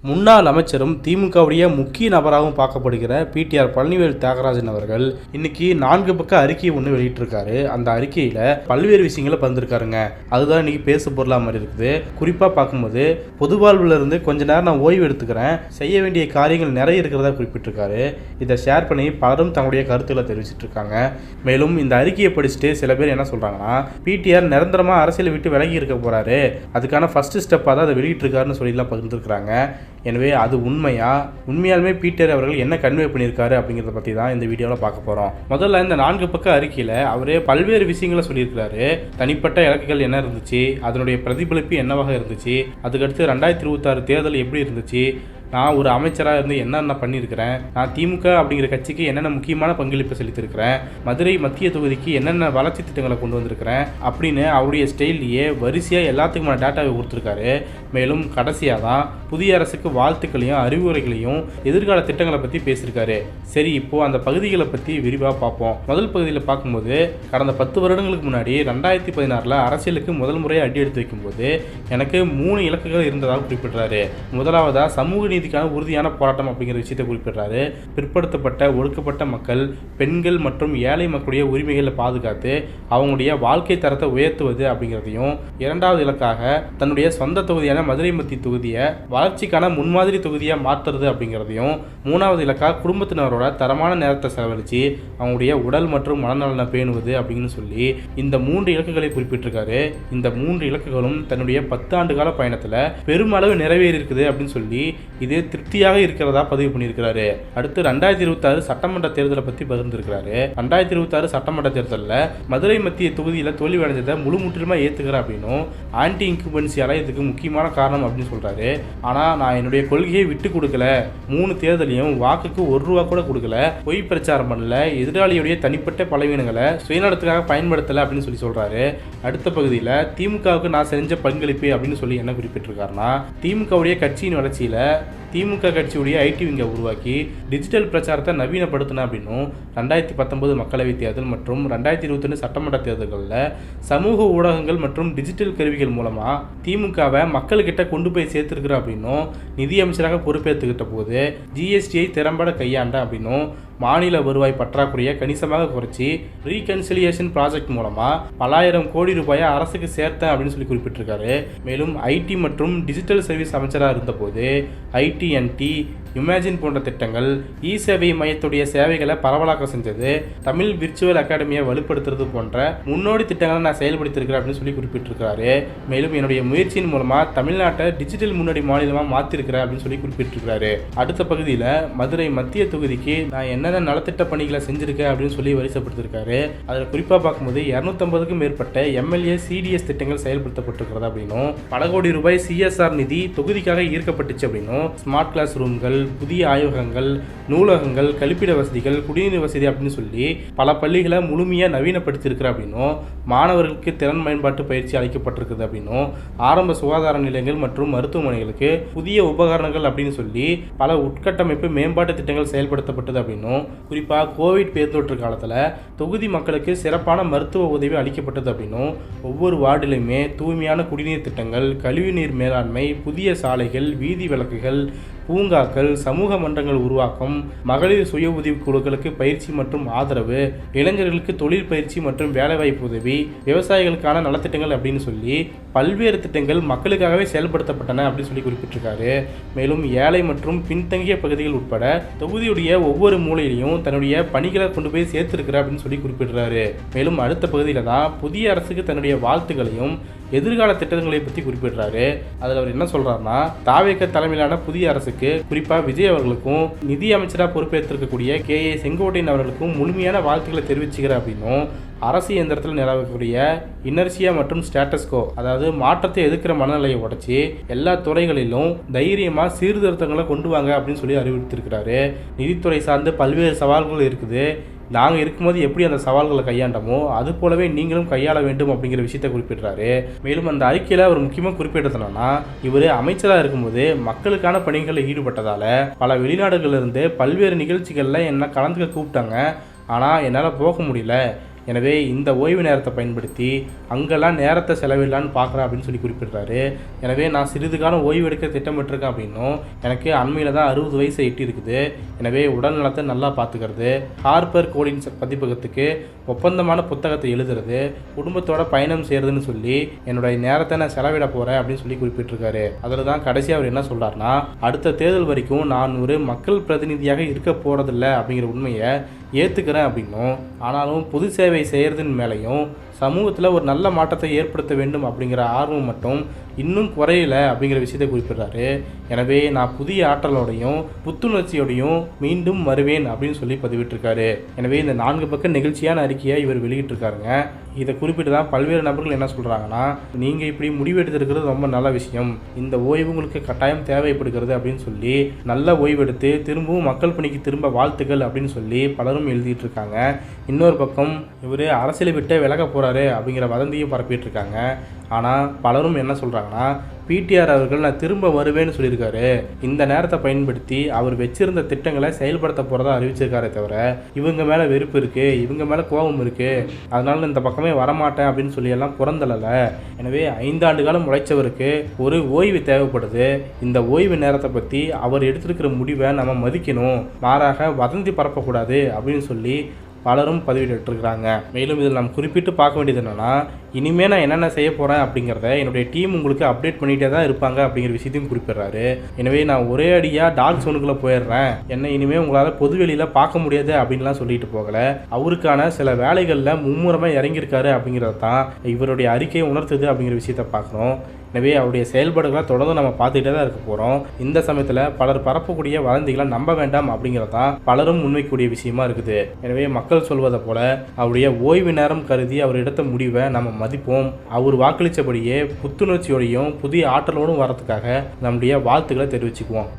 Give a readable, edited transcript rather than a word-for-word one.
முன்னாள் அமைச்சரும் திமுகவுடைய முக்கிய நபராகவும் பார்க்கப்படுகிற பிடிஆர் பழனிவேல் தியாகராஜன் அவர்கள் இன்னைக்கு 4 பக்க அறிக்கையை ஒன்று வெளியிட்டிருக்காரு. அந்த அறிக்கையில் பல்வேறு விஷயங்களை பகிர்ந்துருக்காருங்க. அதுதான் இன்னைக்கு பேசு பொருளாக மாதிரி இருக்குது. குறிப்பாக பார்க்கும்போது பொது வாழ்வில் இருந்து கொஞ்ச நேரம் நான் ஓய்வு எடுத்துக்கிறேன், செய்ய வேண்டிய காரியங்கள் நிறைய இருக்கிறதா குறிப்பிட்டிருக்காரு. இதை ஷேர் பண்ணி பலரும் தங்களுடைய கருத்துக்களை தெரிவிச்சிட்டு இருக்காங்க. மேலும் இந்த அறிக்கையை படிச்சுட்டு சில பேர் என்ன சொல்றாங்கன்னா, பிடிஆர் நிரந்தரமாக அரசியலை விட்டு விலகி இருக்க போறாரு, அதுக்கான ஃபர்ஸ்ட் ஸ்டெப்பாக தான் அதை வெளியிட்டிருக்காருன்னு சொல்லிலாம் பகிர்ந்துருக்காங்க. எனவே அது உண்மையாலுமே பிடிஆர் அவர்கள் என்ன கன்வே பண்ணியிருக்காரு அப்படிங்கிறத பற்றி தான் இந்த வீடியோவில் பார்க்க போகிறோம். முதல்ல இந்த 4 பக்க அறிக்கையில் அவரே பல்வேறு விஷயங்களை சொல்லியிருக்கிறாரு. தனிப்பட்ட இலக்குகள் என்ன இருந்துச்சு, அதனுடைய பிரதிபலிப்பு என்னவாக இருந்துச்சு, அதுக்கடுத்து 2026 தேர்தல் எப்படி இருந்துச்சு, நான் ஒரு அமைச்சராக இருந்து என்னென்ன பண்ணியிருக்கிறேன், நான் திமுக அப்படிங்கிற கட்சிக்கு என்னென்ன முக்கியமான பங்களிப்பு செலுத்தியிருக்கிறேன், மதுரை மத்திய தொகுதிக்கு என்னென்ன வளர்ச்சி திட்டங்களை கொண்டு வந்திருக்கிறேன் அப்படின்னு அவருடைய ஸ்டைல்லையே வரிசையாக எல்லாத்துக்குமான டேட்டாவை கொடுத்துருக்காரு. மேலும் கடைசியாக தான் புதிய அரசுக்கு வாழ்த்துக்களையும் அறிவுரைகளையும் எதிர்கால திட்டங்களை பற்றி பேசியிருக்காரு. சரி, இப்போது அந்த பகுதிகளை பற்றி விரிவாக பார்ப்போம். முதல் பகுதியில் பார்க்கும்போது கடந்த 10 வருடங்களுக்கு முன்னாடி 2016 அரசியலுக்கு முதல் முறையாக அடி எடுத்து வைக்கும்போது எனக்கு 3 இலக்குகள் இருந்ததாக குறிப்பிடுறாரு. முதலாவதாக சமூக நீதிக்கான உறுதியான போராட்டம் அப்படிங்கிற விஷயத்தை குறிப்பிடுறாரு. பிற்படுத்தப்பட்ட ஒடுக்கப்பட்ட மக்கள், பெண்கள் மற்றும் ஏழை மக்களுடைய உரிமைகளை பாதுகாத்து அவங்களுடைய வாழ்க்கை தரத்தை உயர்த்துவது அப்படிங்கிறதையும், இரண்டாவது இலக்காக தன்னுடைய சொந்த தொகுதியான மதுரை மத்திய தொகுதியை வளர்ச்சிக்கான முன்மாதிரி தொகுதியாக மாற்றுறது அப்படிங்கிறதையும், மூணாவது இலக்காக குடும்பத்தினரோட தரமான நேரத்தை செலவழித்து அவங்களுடைய உடல் மற்றும் மனநலனை பேணுவது அப்படின்னு சொல்லி இந்த 3 இலக்குகளை குறிப்பிட்டிருக்காரு. இந்த 3 இலக்குகளும் தன்னுடைய 10 ஆண்டு கால பயணத்தில் பெருமளவு நிறைவேறி இருக்குது அப்படின்னு சொல்லி இது திருப்தியாக இருக்கிறதா பதிவு பண்ணியிருக்கிறாரு. அடுத்து 2026 சட்டமன்ற தேர்தலை பற்றி பகிர்ந்திருக்கிறாரு. 2026 சட்டமன்ற தேர்தலில் மதுரை மத்திய தொகுதியில் தோல்வி அடைஞ்சதை முழுமுற்றிலுமாக ஏற்றுக்கிறேன் அப்படின்னும், ஆன்டி இன்குபன்சியால இதுக்கு முக்கியமான காரணம் அப்படின்னு சொல்றாரு. ஆனால் நான் என்னுடைய கொள்கையை விட்டு கொடுக்கல, 3 தேர்தலையும் வாக்குக்கு ₹1 கூட கொடுக்கல, பொய் பிரச்சாரம் பண்ணல, எதிராளியுடைய தனிப்பட்ட பலவீனங்களை சுயநலத்துக்காக பயன்படுத்தலை அப்படின்னு சொல்லி சொல்றாரு. அடுத்த பகுதியில் திமுகவுக்கு நான் செஞ்ச பங்களிப்பு அப்படின்னு சொல்லி என்ன குறிப்பிட்டிருக்காருன்னா, திமுகவுடைய கட்சியின் வளர்ச்சியில் திமுக கட்சியுடைய ஐடி விங்கை உருவாக்கி டிஜிட்டல் பிரச்சாரத்தை நவீனப்படுத்தின அப்படின்னும், 2019 மக்களவைத் தேர்தல் மற்றும் 2021 சட்டமன்ற தேர்தல்களில் சமூக ஊடகங்கள் மற்றும் டிஜிட்டல் கருவிகள் மூலமாக திமுகவை மக்கள்கிட்ட கொண்டு போய் சேர்த்துருக்குற அப்படின்னும், நிதியமைச்சராக பொறுப்பேற்றுக்கிட்ட போது ஜிஎஸ்டியை திறம்பட கையாண்ட அப்படின்னும், மாநில வருவாய் பற்றாக்குறையை கணிசமாக குறைச்சி ரீகன்சிலியேஷன் ப்ராஜெக்ட் மூலமாக பல ஆயிரம் கோடி ரூபாயை அரசுக்கு சேர்த்தேன் அப்படின்னு சொல்லி குறிப்பிட்டிருக்காரு. மேலும் ஐடி மற்றும் டிஜிட்டல் சர்வீஸ் அமைச்சராக இருந்தபோது ஐடிஎன்டி, இமேஜின் போன்ற திட்டங்கள், இ சேவை மையத்துடைய சேவைகளை பரவலாக்க செஞ்சது, தமிழ் விர்ச்சுவல் அகாடமியை வலுப்படுத்துறது போன்ற முன்னோடி திட்டங்களை நான் செயல்படுத்தியிருக்கிறேன் அப்படின்னு சொல்லி குறிப்பிட்டிருக்கிறாரு. மேலும் என்னுடைய முயற்சியின் மூலமாக தமிழ்நாட்டை டிஜிட்டல் முன்னோடி மாநிலமாக மாற்றிருக்கிறேன் அப்படின்னு சொல்லி குறிப்பிட்டிருக்கிறாரு. அடுத்த பகுதியில் மதுரை மத்திய தொகுதிக்கு நான் என்னென்ன நலத்திட்ட பணிகளை செஞ்சிருக்கேன் அப்படின்னு சொல்லி வரிசைப்படுத்திருக்காரு. அதில் குறிப்பாக பார்க்கும்போது 250க்கும் மேற்பட்ட எம்எல்ஏ சிடிஎஸ் திட்டங்கள் செயல்படுத்தப்பட்டிருக்கிறது அப்படின்னும், பல கோடி ரூபாய் சிஎஸ்ஆர் நிதி தொகுதிக்காக ஈர்க்கப்பட்டுச்சு அப்படின்னும், ஸ்மார்ட் கிளாஸ் ரூம்கள், புதிய ஆய்வகங்கள், நூலகங்கள், கழிப்பிட வசதிகள், குடிநீர் வசதி அப்படின்னு சொல்லி பல பள்ளிகளை முழுமையாக நவீனப்படுத்தியிருக்கிற அப்படின்னும், மாணவர்களுக்கு திறன் மேம்பாட்டு பயிற்சி அளிக்கப்பட்டிருக்குது அப்படின்னும், ஆரம்ப சுகாதார நிலையங்கள் மற்றும் மருத்துவமனைகளுக்கு புதிய உபகரணங்கள் அப்படின்னு சொல்லி பல உட்கட்டமைப்பு மேம்பாட்டு திட்டங்கள் செயல்படுத்தப்பட்டது அப்படின்னும், குறிப்பாக கோவிட் பெருந்தொற்று காலத்தில் தொகுதி மக்களுக்கு சிறப்பான மருத்துவ உதவி அளிக்கப்பட்டது அப்படின்னும், ஒவ்வொரு வார்டிலுமே தூய்மையான குடிநீர் திட்டங்கள், கழிவுநீர் மேலாண்மை, புதிய சாலைகள், வீதி விளக்குகள், பூங்காக்கள், சமூக மன்றங்கள் உருவாக்கம், மகளிர் சுய உதவி குழுக்களுக்கு பயிற்சி மற்றும் ஆதரவு, இளைஞர்களுக்கு தொழில் பயிற்சி மற்றும் வேலைவாய்ப்பு உதவி, விவசாயிகளுக்கான நலத்திட்டங்கள் அப்படின்னு சொல்லி பல்வேறு திட்டங்கள் மக்களுக்காகவே செயல்படுத்தப்பட்டன அப்படின்னு சொல்லி குறிப்பிட்டிருக்காரு. மேலும் ஏழை மற்றும் பின்தங்கிய பகுதிகள் உட்பட தொகுதியுடைய ஒவ்வொரு மூலையிலையும் தன்னுடைய பணிகளை கொண்டு போய் சேர்த்திருக்கிற அப்படின்னு சொல்லி குறிப்பிடுறாரு. மேலும் அடுத்த பகுதியில் தான் புதிய அரசுக்கு தன்னுடைய வாழ்த்துக்களையும் எதிர்கால திட்டங்களை பற்றி குறிப்பிடுறாரு. அதில் அவர் என்ன சொல்றாருன்னா, தாவேக தலைமையிலான புதிய அரசுக்கு குறிப்பாக விஜய் அவர்களுக்கும் நிதி அமைச்சராக பொறுப்பேற்றிருக்கக்கூடிய KA செங்கோட்டையன் அவர்களுக்கும் முழுமையான வாழ்த்துக்களை தெரிவிச்சுக்கிறேன் அப்படின்னும், அரசு இயந்திரத்தில் நிலவக்கூடிய இனர்சியா மற்றும் ஸ்டேட்டஸ்கோ, அதாவது மாற்றத்தை எதிர்க்கிற மனநிலையை உடைச்சி எல்லா துறைகளிலும் தைரியமாக சீர்திருத்தங்களை கொண்டு வாங்க அப்படின்னு சொல்லி அறிவித்திருக்கிறாரு. நிதித்துறை சார்ந்து பல்வேறு சவால்கள் இருக்குது, நாங்கள் இருக்கும்போது எப்படி அந்த சவால்களை கையாண்டமோ அது போலவே நீங்களும் கையாள வேண்டும் அப்படிங்கிற விஷயத்தை குறிப்பிடுறாரு. மேலும் அந்த அறிக்கையில் அவர் முக்கியமாக குறிப்பிட்டதுனா, இவர் அமைச்சராக இருக்கும்போது மக்களுக்கான பணிகளில் ஈடுபட்டதால் பல வெளிநாடுகளிலிருந்து பல்வேறு நிகழ்ச்சிகளில் என்னை கலந்துக்க கூப்பிட்டாங்க, ஆனால் என்னால் போக முடியல, எனவே இந்த ஓய்வு நேரத்தை பயன்படுத்தி அங்கெல்லாம் நேரத்தை செலவிடலான்னு பார்க்குறேன் அப்படின்னு சொல்லி குறிப்பிடுறாரு. எனவே நான் சிறிது காலம் ஓய்வு எடுக்க திட்டமிட்டிருக்கேன் அப்படின்னும், எனக்கு அண்மையில் தான் 60 வயசு எட்டி இருக்குது. எனவே உடல் நலத்தை நல்லா பார்த்துக்கிறது, ஹார்பர் கோலின்ஸ் பதிப்பகத்துக்கு ஒப்பந்தமான புத்தகத்தை எழுதுறது, குடும்பத்தோட பயணம் செய்கிறதுன்னு சொல்லி என்னுடைய நேரத்தை நான் செலவிட போகிறேன் அப்படின்னு சொல்லி குறிப்பிட்டிருக்காரு. அதில் தான் கடைசி அவர் என்ன சொல்கிறாருன்னா, அடுத்த தேர்தல் வரைக்கும் நான் ஒரு மக்கள் பிரதிநிதியாக இருக்க போகிறதில்ல அப்படிங்கிற உண்மையை ஏற்றுக்கிறேன் அப்படின்னும், ஆனாலும் பொது சேவை செய்கிறதின் மேலேயும் சமூகத்தில் ஒரு நல்ல மாற்றத்தை ஏற்படுத்த வேண்டும் அப்படிங்கிற ஆர்வம் மட்டும் இன்னும் குறையல அப்படிங்கிற விஷயத்தை குறிப்பிடுறாரு. எனவே நான் புதிய ஆற்றலோடையும் புத்துணர்ச்சியோடையும் மீண்டும் வருவேன் அப்படின்னு சொல்லி பதிவிட்டிருக்காரு. எனவே இந்த 4 பக்க நெகிழ்ச்சியான அறிக்கையை இவர் வெளியிட்டிருக்காருங்க. இதை குறிப்பிட்டு தான் பல்வேறு நபர்கள் என்ன சொல்கிறாங்கன்னா, நீங்கள் இப்படி முடிவெடுத்திருக்கிறது ரொம்ப நல்ல விஷயம், இந்த ஓய்வு உங்களுக்கு கட்டாயம் தேவைப்படுகிறது அப்படின்னு சொல்லி நல்ல ஓய்வெடுத்து திரும்பவும் மக்கள் பணிக்கு திரும்ப வாழ்த்துக்கள் அப்படின்னு சொல்லி பலரும் எழுதிட்டு இருக்காங்க. இன்னொரு பக்கம் இவர் அரசியலை விட்டு விலக போகிறாரு அப்படிங்கிற வதந்தியும் பரப்பிட்டு இருக்காங்க. ஆனால் பலரும் என்ன சொல்கிறாங்கன்னா, பிடிஆர் அவர்கள் நான் திரும்ப வருவேன்னு சொல்லியிருக்காரு, இந்த நேரத்தை பயன்படுத்தி அவர் வச்சிருந்த திட்டங்களை செயல்படுத்த போகிறதா அறிவிச்சிருக்காரே தவிர இவங்க மேலே வெறுப்பு இருக்குது, இவங்க மேலே கோபம் இருக்குது, அதனால இந்த பக்கமே வரமாட்டேன் அப்படின்னு சொல்லி எல்லாம் புறந்தளலை. எனவே 5 ஆண்டு காலம் உழைச்சவருக்கு ஒரு ஓய்வு தேவைப்படுது. இந்த ஓய்வு நேரத்தை பற்றி அவர் எடுத்திருக்கிற முடிவை நம்ம மதிக்கணும், மாறாக வதந்தி பரப்பக்கூடாது அப்படின்னு சொல்லி பலரும் பதிவிட்டுருக்கிறாங்க. மேலும் இதில் நாம் குறிப்பிட்டு பார்க்க வேண்டியது என்னென்னா, இனிமேல் நான் என்னென்ன செய்ய போகிறேன் அப்படிங்கிறத என்னுடைய டீம் உங்களுக்கு அப்டேட் பண்ணிகிட்டே தான் இருப்பாங்க அப்படிங்கிற விஷயத்தையும் குறிப்பிட்றாரு. எனவே நான் ஒரே அடியாக டார்க் ஜோனுக்குள்ளே போயிடுறேன், என்னை இனிமேல் உங்களால் பொதுவெளியில் பார்க்க முடியாது அப்படின்லாம் சொல்லிட்டு போகலை. அவருக்கான சில வேலைகளில் மும்முரமாக இறங்கியிருக்காரு அப்படிங்கிறது தான் இவருடைய அறிக்கையை உணர்த்துது அப்படிங்கிற விஷயத்தை பார்க்குறோம். எனவே அவருடைய செயல்பாடுகளை தொடர்ந்து நம்ம பார்த்துக்கிட்டே தான் இருக்க போகிறோம். இந்த சமயத்தில் பலர் பரப்பக்கூடிய வதந்திகளை நம்ப வேண்டாம் அப்படிங்கிறது தான் பலரும் முன்வைக்கக்கூடிய விஷயமா இருக்குது. எனவே மக்கள் சொல்வதை போல அவருடைய ஓய்வு நேரம் கருதி அவர் எடுத்த முடிவை நம்ம மதிப்போம். அவர் வாக்களித்தபடியே புத்துணர்ச்சியோடையும் புதிய ஆற்றலோடும் வரதுக்காக நம்முடைய வாழ்த்துக்களை தெரிவிச்சுக்குவோம்.